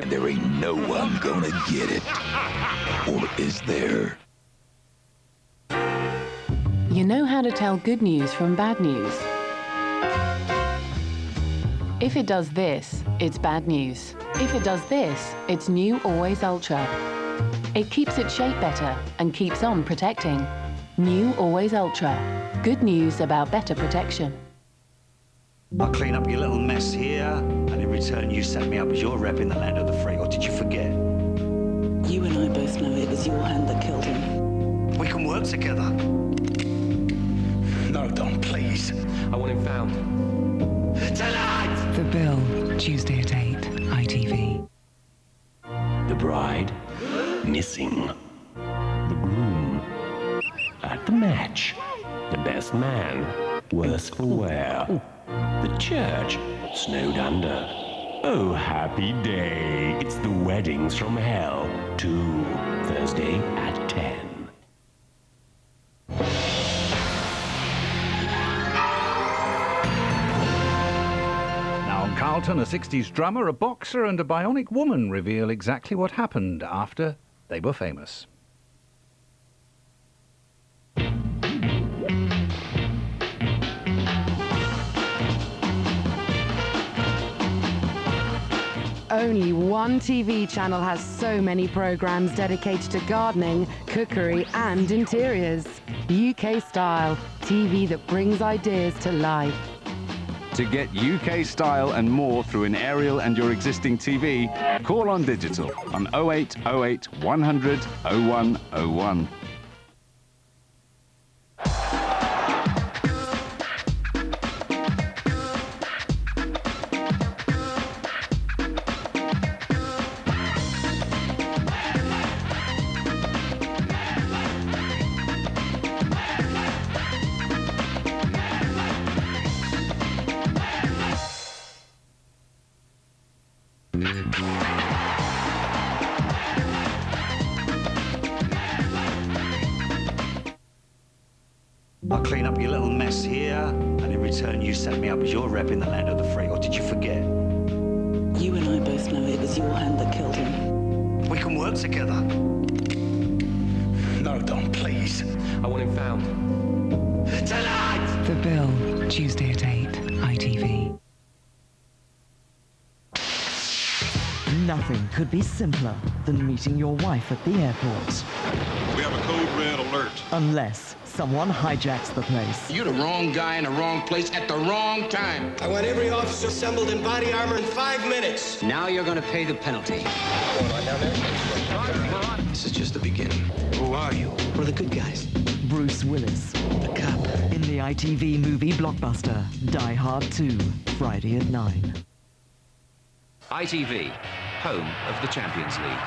There ain't no one gonna get it. Or is there? You know how to tell good news from bad news. If it does this, it's bad news. If it does this, it's new Always Ultra. It keeps its shape better and keeps on protecting. New Always Ultra. Good news about better protection. I'll clean up your little mess here, and in return you set me up as your rep in the land of the free, or did you forget? You and I both know it was your hand that killed him. We can work together. No, Don, please. I want him found. Tonight! The Bill, Tuesday at 8, ITV. The bride, missing. The groom, at the match. The best man, worse for wear. The church, snowed under. Oh, happy day. It's the weddings from hell. 2, Thursday at 10. Carlton, a 60s drummer, a boxer and a bionic woman reveal exactly what happened after they were famous. Only one TV channel has so many programmes dedicated to gardening, cookery and interiors. UK Style, TV that brings ideas to life. To get UK style and more through an aerial and your existing TV, call on digital on 0808 100 0101. I'll clean up your little mess here, and in return you set me up as your rep in the land of the free, or did you forget? You and I both know it was your hand that killed him. We can work together. No, Don, please. I want him found. Tonight! The Bill, Tuesday at 8, ITV. Nothing could be simpler than meeting your wife at the airport. We have a code red alert. Unless someone hijacks the place. You're the wrong guy in the wrong place at the wrong time. I want every officer assembled in body armor in 5 minutes. Now you're going to pay the penalty. Going on down there? This is just the beginning. Who are you? We're the good guys. Bruce Willis. The cop. In the ITV movie blockbuster, Die Hard 2, Friday at 9. ITV, home of the Champions League.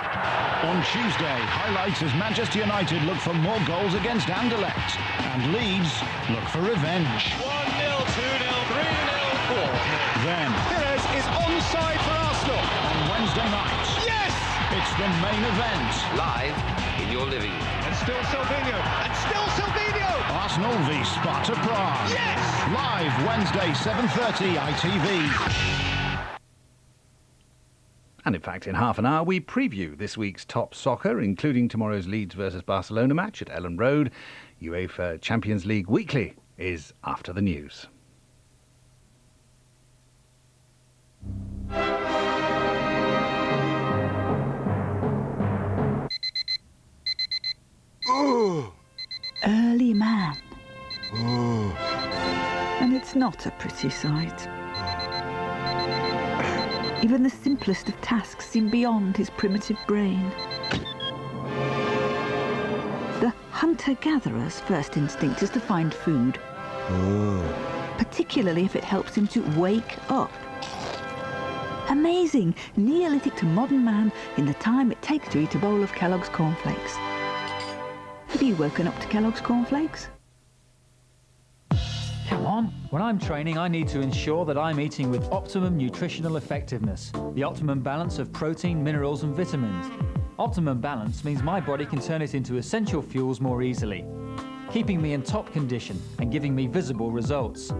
On Tuesday, highlights as Manchester United look for more goals against Anderlecht, and Leeds look for revenge. 1-0, 2-0, 3-0, 4-0. Then, Pires is onside for Arsenal. on Wednesday night, Yes! it's the main event. Live in your living room. And still Silvinho. And still Silvinho. Arsenal v Sparta Prague. Yes! Live Wednesday, 7:30 ITV. And in fact, in half an hour, we preview this week's top soccer, including tomorrow's Leeds versus Barcelona match at Ellen Road. UEFA Champions League Weekly is after the news. Early man. And it's not a pretty sight. Even the simplest of tasks seem beyond his primitive brain. The hunter-gatherer's first instinct is to find food, particularly if it helps him to wake up. Amazing, Neolithic to modern man in the time it takes to eat a bowl of Kellogg's cornflakes. Have you woken up to Kellogg's cornflakes? Come on. When I'm training, I need to ensure that I'm eating with optimum nutritional effectiveness, the optimum balance of protein, minerals and vitamins. Optimum balance means my body can turn it into essential fuels more easily, keeping me in top condition and giving me visible results.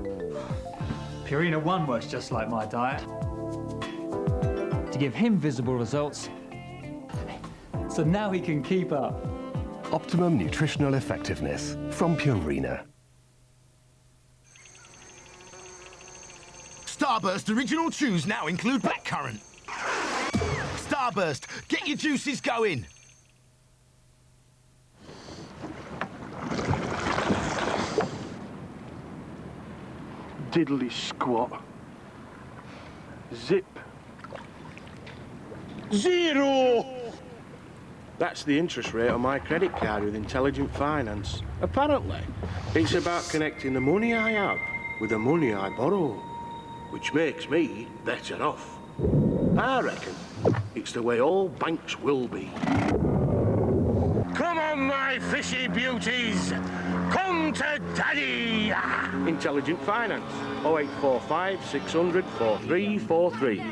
Purina One works just like my diet. To give him visible results, so now he can keep up. Optimum nutritional effectiveness from Purina. Starburst Original Chews now include blackcurrant. Starburst, get your juices going. Diddly squat. Zip. Zero! That's the interest rate on my credit card with Intelligent Finance. Apparently, it's about connecting the money I have with the money I borrow, which makes me better off. I reckon it's the way all banks will be. Come on, my fishy beauties! Come to Daddy! Intelligent Finance, 0845 600 4343.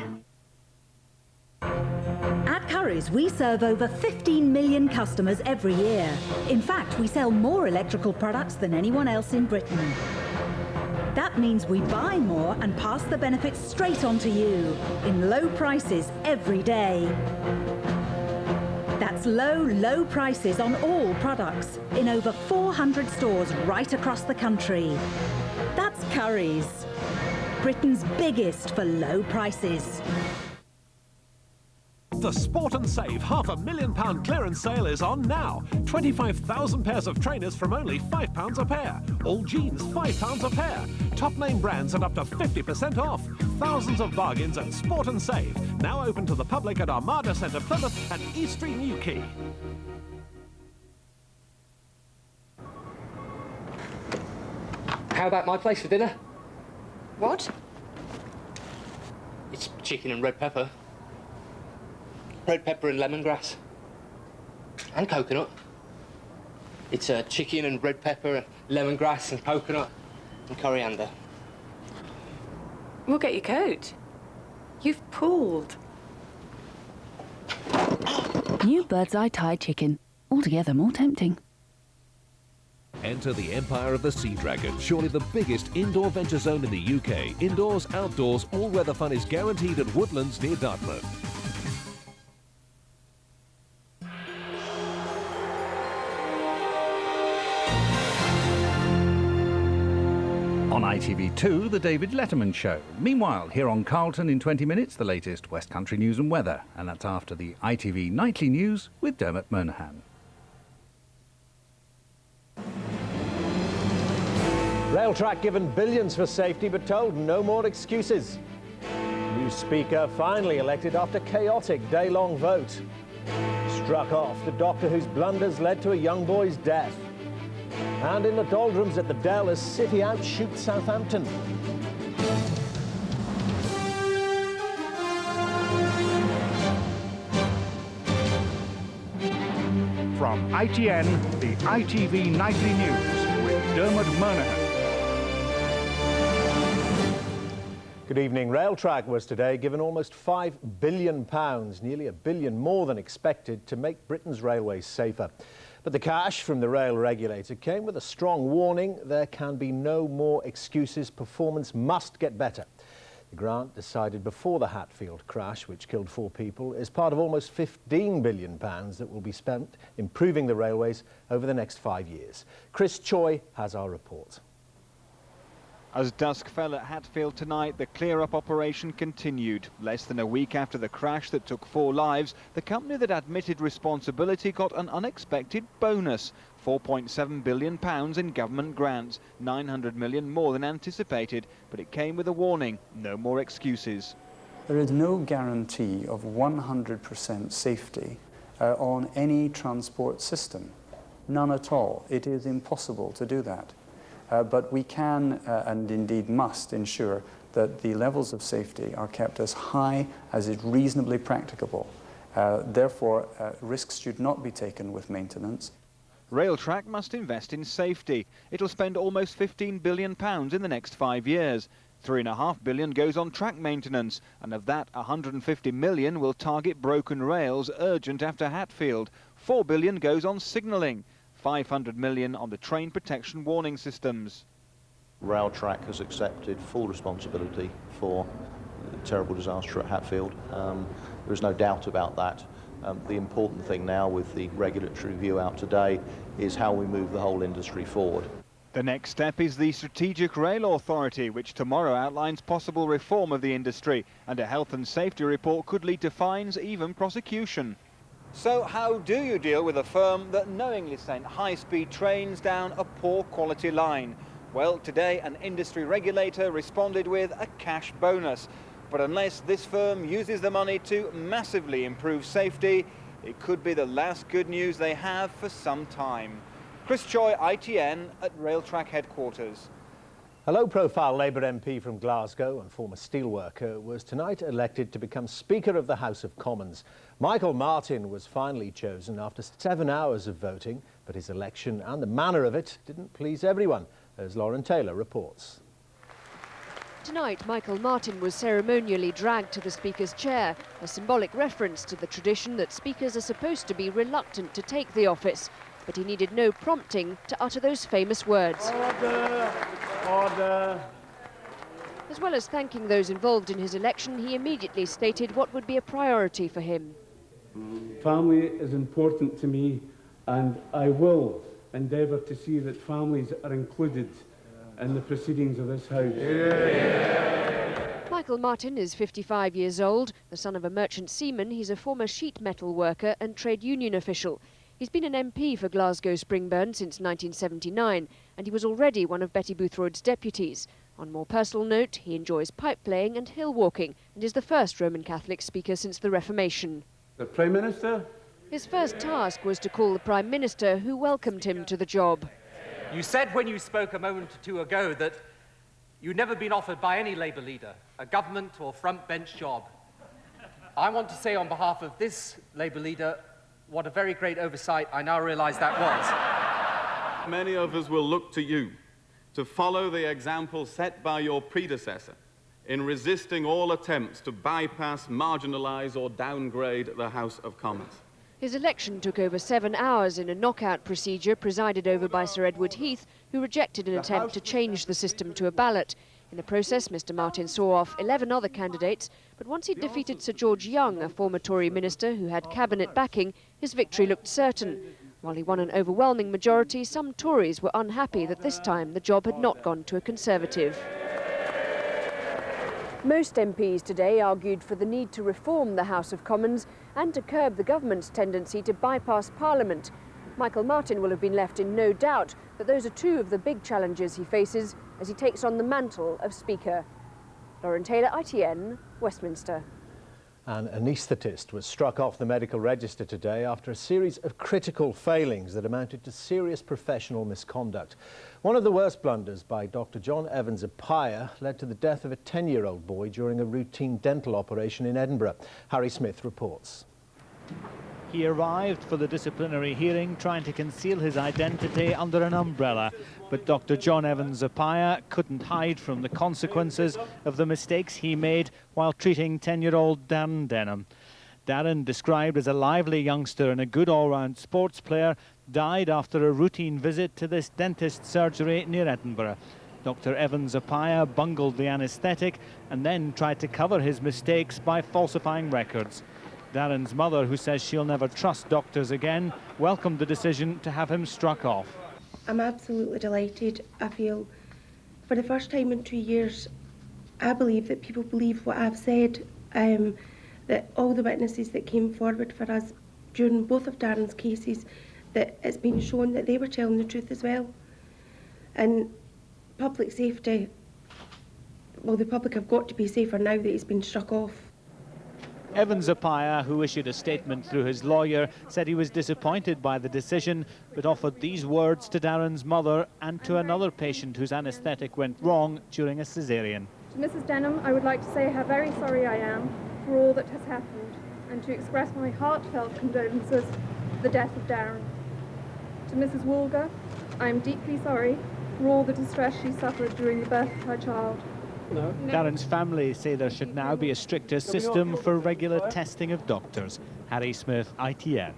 At Currys, we serve over 15 million customers every year. In fact, we sell more electrical products than anyone else in Britain. That means we buy more and pass the benefits straight on to you in low prices every day. That's low, low prices on all products in over 400 stores right across the country. That's Currys, Britain's biggest for low prices. The Sport and Save £500,000 clearance sale is on now. 25,000 pairs of trainers from only £5 a pair. All jeans, £5 a pair. Top name brands at up to 50% off. Thousands of bargains at Sport and Save. Now open to the public at Armada Centre, Plymouth and East Street, Newquay. How about my place for dinner? What? It's chicken and red pepper. Red pepper and lemongrass. And coconut. It's chicken and red pepper, lemongrass and coconut and coriander. We'll get your coat. You've pulled. New Bird's Eye Thai chicken. Altogether more tempting. Enter the empire of the Sea Dragon, surely the biggest indoor venture zone in the UK. Indoors, outdoors, all-weather fun is guaranteed at Woodlands near Dartmouth. On ITV2, the David Letterman Show. Meanwhile, here on Carlton in 20 minutes, the latest West Country news and weather. And that's after the ITV Nightly News with Dermot Monahan. Railtrack given billions for safety but told no more excuses. New Speaker finally elected after chaotic day-long vote. Struck off the doctor whose blunders led to a young boy's death. And in the doldrums at the Dell as City outshoots Southampton. From ITN, the ITV Nightly News with Dermot Monahan. Good evening. Railtrack was today given almost £5 billion, nearly £1 billion more than expected, to make Britain's railways safer. But the cash from the rail regulator came with a strong warning: there can be no more excuses. Performance must get better. The grant, decided before the Hatfield crash, which killed 4 people, is part of almost £15 billion that will be spent improving the railways over the next 5 years. Chris Choi has our report. As dusk fell at Hatfield tonight, the clear-up operation continued. Less than a week after the crash that took 4 lives, the company that admitted responsibility got an unexpected bonus: £4.7 billion in government grants, £900 million more than anticipated. But it came with a warning: no more excuses. There is no guarantee of 100% safety on any transport system. None at all. It is impossible to do that. But we can, and indeed must, ensure that the levels of safety are kept as high as is reasonably practicable. Therefore, risks should not be taken with maintenance. Railtrack must invest in safety. It'll spend almost £15 billion in the next 5 years. £3.5 billion goes on track maintenance, and of that, £150 million will target broken rails urgent after Hatfield. £4 billion goes on signalling. £500 million on the train protection warning systems. Railtrack has accepted full responsibility for the terrible disaster at Hatfield. There is no doubt about that. The important thing now with the regulatory review out today is how we move the whole industry forward. The next step is the Strategic Rail Authority, which tomorrow outlines possible reform of the industry, and a health and safety report could lead to fines, even prosecution. So how do you deal with a firm that knowingly sent high-speed trains down a poor quality line? Well, today an industry regulator responded with a cash bonus. But unless this firm uses the money to massively improve safety, it could be the last good news they have for some time. Chris Choi, ITN at Railtrack headquarters. A low-profile Labour MP from Glasgow and former steelworker was tonight elected to become Speaker of the House of Commons. Michael Martin was finally chosen after 7 hours of voting, but his election and the manner of it didn't please everyone, as Lauren Taylor reports. Tonight, Michael Martin was ceremonially dragged to the Speaker's chair, a symbolic reference to the tradition that Speakers are supposed to be reluctant to take the office. But he needed no prompting to utter those famous words. Order! Order! As well as thanking those involved in his election, he immediately stated what would be a priority for him. Family is important to me, and I will endeavour to see that families are included in the proceedings of this House. Yeah. Michael Martin is 55 years old. The son of a merchant seaman, he's a former sheet metal worker and trade union official. He's been an MP for Glasgow Springburn since 1979, and he was already one of Betty Boothroyd's deputies. On more personal note, he enjoys pipe playing and hill walking, and is the first Roman Catholic speaker since the Reformation. The Prime Minister? His first task was to call the Prime Minister, who welcomed him to the job. You said when you spoke a moment or two ago that you'd never been offered by any Labour leader a government or front bench job. I want to say on behalf of this Labour leader, what a very great oversight I now realise that was. Many of us will look to you to follow the example set by your predecessor in resisting all attempts to bypass, marginalise or downgrade the House of Commons. His election took over 7 hours in a knockout procedure presided over by Sir Edward Heath, who rejected an attempt to change the system to a ballot. In the process, Mr Martin saw off 11 other candidates, but once he defeated Sir George Young, a former Tory minister who had cabinet backing, his victory looked certain. While he won an overwhelming majority, some Tories were unhappy that this time the job had not gone to a Conservative. Most MPs today argued for the need to reform the House of Commons and to curb the government's tendency to bypass Parliament. Michael Martin will have been left in no doubt that those are two of the big challenges he faces as he takes on the mantle of Speaker. Lauren Taylor, ITN, Westminster. An anaesthetist was struck off the medical register today after a series of critical failings that amounted to serious professional misconduct. One of the worst blunders by Dr. John Evans Appiah led to the death of a 10-year-old boy during a routine dental operation in Edinburgh. Harry Smith reports. He arrived for the disciplinary hearing trying to conceal his identity under an umbrella, but Dr. John Evans Appiah couldn't hide from the consequences of the mistakes he made while treating 10-year-old Darren Denham. Darren, described as a lively youngster and a good all-round sports player, died after a routine visit to this dentist surgery near Edinburgh. Dr. Evans Appiah bungled the anaesthetic and then tried to cover his mistakes by falsifying records. Darren's mother, who says she'll never trust doctors again, welcomed the decision to have him struck off. I'm absolutely delighted. I feel for the first time in 2 years, I believe that people believe what I've said, that all the witnesses that came forward for us during both of Darren's cases, that it's been shown that they were telling the truth as well. And public safety, well, the public have got to be safer now that he's been struck off. Evans Appiah, who issued a statement through his lawyer, said he was disappointed by the decision, but offered these words to Darren's mother and to another patient whose anaesthetic went wrong during a caesarean. To Mrs. Denham, I would like to say how very sorry I am for all that has happened and to express my heartfelt condolences for the death of Darren. To Mrs. Walger, I am deeply sorry for all the distress she suffered during the birth of her child. No. Darren's family say there should now be a stricter system for regular testing of doctors. Harry Smith, ITN.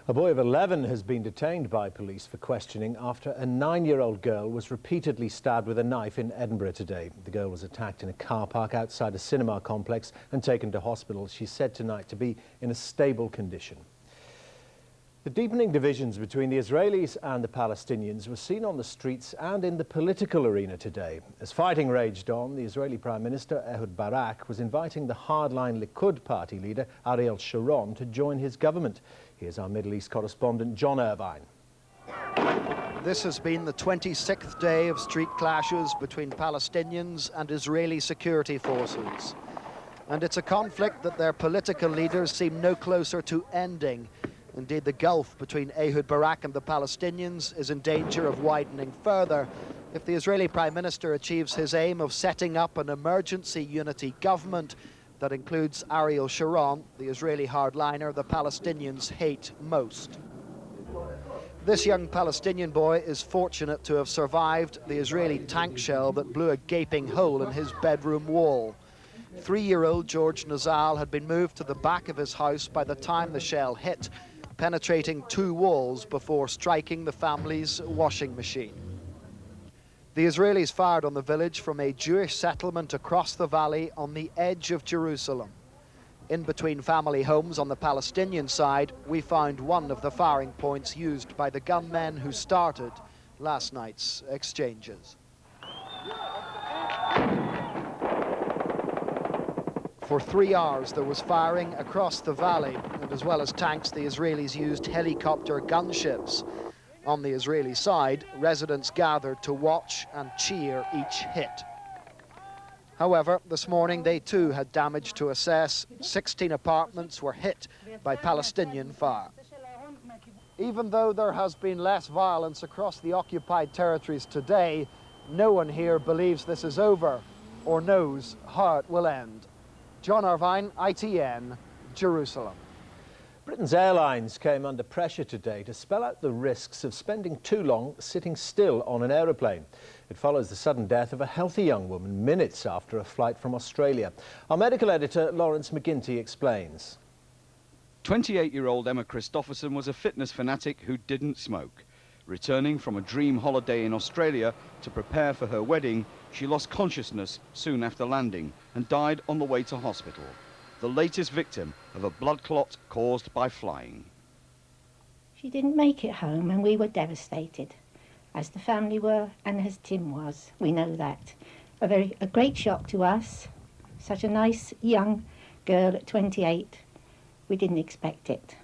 A boy of 11 has been detained by police for questioning after a 9-year-old girl was repeatedly stabbed with a knife in Edinburgh today. The girl was attacked in a car park outside a cinema complex and taken to hospital. She's said tonight to be in a stable condition. The deepening divisions between the Israelis and the Palestinians were seen on the streets and in the political arena today. As fighting raged on, the Israeli Prime Minister Ehud Barak was inviting the hardline Likud party leader Ariel Sharon to join his government. Here's our Middle East correspondent John Irvine. This has been the 26th day of street clashes between Palestinians and Israeli security forces. And it's a conflict that their political leaders seem no closer to ending. Indeed, the gulf between Ehud Barak and the Palestinians is in danger of widening further if the Israeli Prime Minister achieves his aim of setting up an emergency unity government that includes Ariel Sharon, the Israeli hardliner the Palestinians hate most. This young Palestinian boy is fortunate to have survived the Israeli tank shell that blew a gaping hole in his bedroom wall. 3-year-old George Nazal had been moved to the back of his house by the time the shell hit, penetrating 2 walls before striking the family's washing machine. The Israelis fired on the village from a Jewish settlement across the valley on the edge of Jerusalem. In between family homes on the Palestinian side, we found one of the firing points used by the gunmen who started last night's exchanges. For 3 hours there was firing across the valley, and as well as tanks, the Israelis used helicopter gunships. On the Israeli side, residents gathered to watch and cheer each hit. However, this morning they too had damage to assess. 16 apartments were hit by Palestinian fire. Even though there has been less violence across the occupied territories today, no one here believes this is over or knows how it will end. John Irvine, ITN, Jerusalem. Britain's airlines came under pressure today to spell out the risks of spending too long sitting still on an aeroplane. It follows the sudden death of a healthy young woman minutes after a flight from Australia. Our medical editor, Lawrence McGuinty, explains. 28-year-old Emma Christopherson was a fitness fanatic who didn't smoke. Returning from a dream holiday in Australia to prepare for her wedding, she lost consciousness soon after landing and died on the way to hospital. The latest victim of a blood clot caused by flying. She didn't make it home and we were devastated, as the family were and as Tim was. We know that. A great shock to us. Such a nice young girl at 28. We didn't expect it.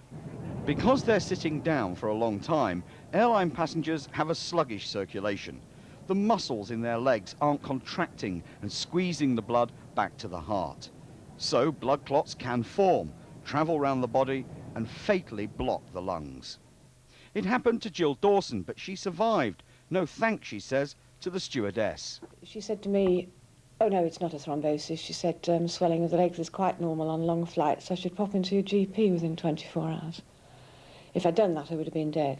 Because they're sitting down for a long time, airline passengers have a sluggish circulation. The muscles in their legs aren't contracting and squeezing the blood back to the heart. So blood clots can form, travel around the body and fatally block the lungs. It happened to Jill Dawson, but she survived. No thanks, she says, to the stewardess. She said to me, "Oh no, it's not a thrombosis." She said swelling of the legs is quite normal on long flights. I should pop into your GP within 24 hours. If I'd done that, I would have been dead.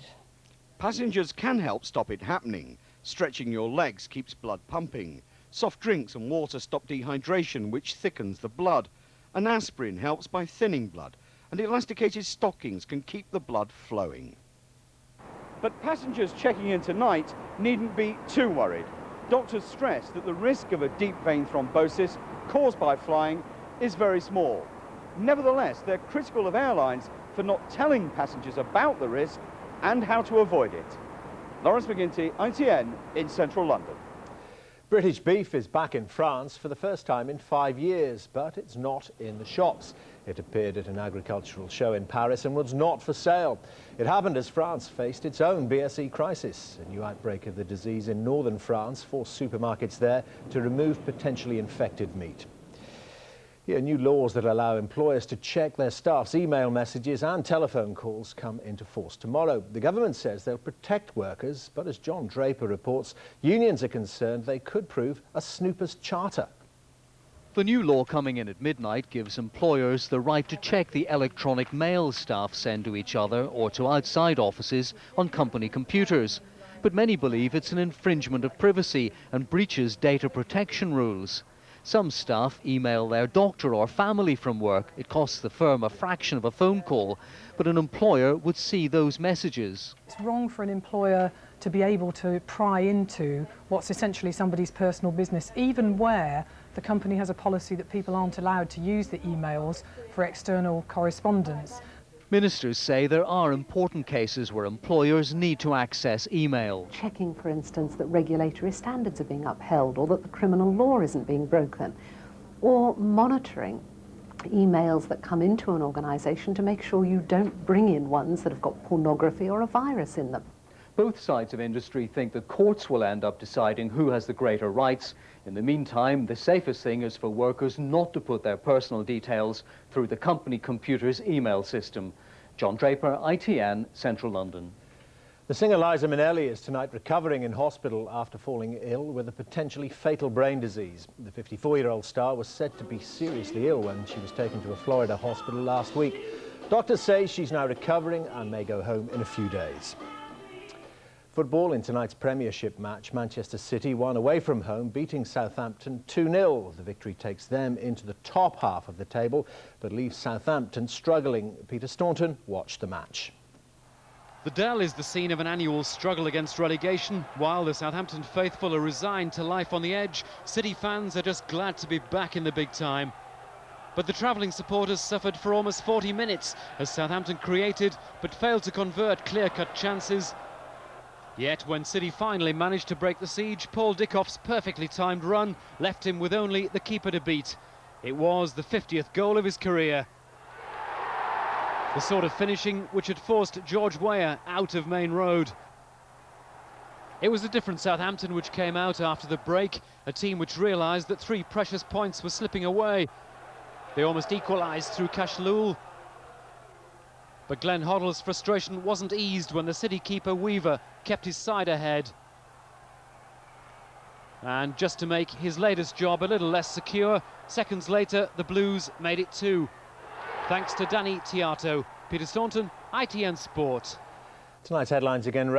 Passengers can help stop it happening. Stretching your legs keeps blood pumping. Soft drinks and water stop dehydration, which thickens the blood. An aspirin helps by thinning blood, and elasticated stockings can keep the blood flowing. But passengers checking in tonight needn't be too worried. Doctors stress that the risk of a deep vein thrombosis caused by flying is very small. Nevertheless, they're critical of airlines for not telling passengers about the risk and how to avoid it. Lawrence McGuinty, ITN, in central London. British beef is back in France for the first time in 5 years, but it's not in the shops. It appeared at an agricultural show in Paris and was not for sale. It happened as France faced its own BSE crisis. A new outbreak of the disease in northern France forced supermarkets there to remove potentially infected meat. Here, new laws that allow employers to check their staff's email messages and telephone calls come into force tomorrow. The government says they'll protect workers, but as John Draper reports, unions are concerned they could prove a snooper's charter. The new law coming in at midnight gives employers the right to check the electronic mail staff send to each other or to outside offices on company computers. But many believe it's an infringement of privacy and breaches data protection rules. Some staff email their doctor or family from work. It costs the firm a fraction of a phone call, but an employer would see those messages. It's wrong for an employer to be able to pry into what's essentially somebody's personal business, even where the company has a policy that people aren't allowed to use the emails for external correspondence. Ministers say there are important cases where employers need to access email. Checking, for instance, that regulatory standards are being upheld or that the criminal law isn't being broken, or monitoring emails that come into an organisation to make sure you don't bring in ones that have got pornography or a virus in them. Both sides of industry think the courts will end up deciding who has the greater rights. In the meantime, the safest thing is for workers not to put their personal details through the company computer's email system. John Draper, ITN, Central London. The singer Liza Minnelli is tonight recovering in hospital after falling ill with a potentially fatal brain disease. The 54-year-old star was said to be seriously ill when she was taken to a Florida hospital last week. Doctors say she's now recovering and may go home in a few days. Football in tonight's Premiership match, Manchester City won away from home, beating Southampton 2-0. The victory takes them into the top half of the table, but leaves Southampton struggling. Peter Staunton watched the match. The Dell is the scene of an annual struggle against relegation. While the Southampton faithful are resigned to life on the edge, City fans are just glad to be back in the big time. But the travelling supporters suffered for almost 40 minutes as Southampton created but failed to convert clear-cut chances. Yet when City finally managed to break the siege, Paul Dickoff's perfectly timed run left him with only the keeper to beat. It was the 50th goal of his career. The sort of finishing which had forced George Weah out of Main Road. It was a different Southampton which came out after the break, a team which realised that 3 precious points were slipping away. They almost equalised through Cashlul. But Glenn Hoddle's frustration wasn't eased when the City keeper Weaver kept his side ahead. And just to make his latest job a little less secure, seconds later the Blues made it 2. Thanks to Danny Tiato. Peter Staunton, ITN Sport. Tonight's headlines again.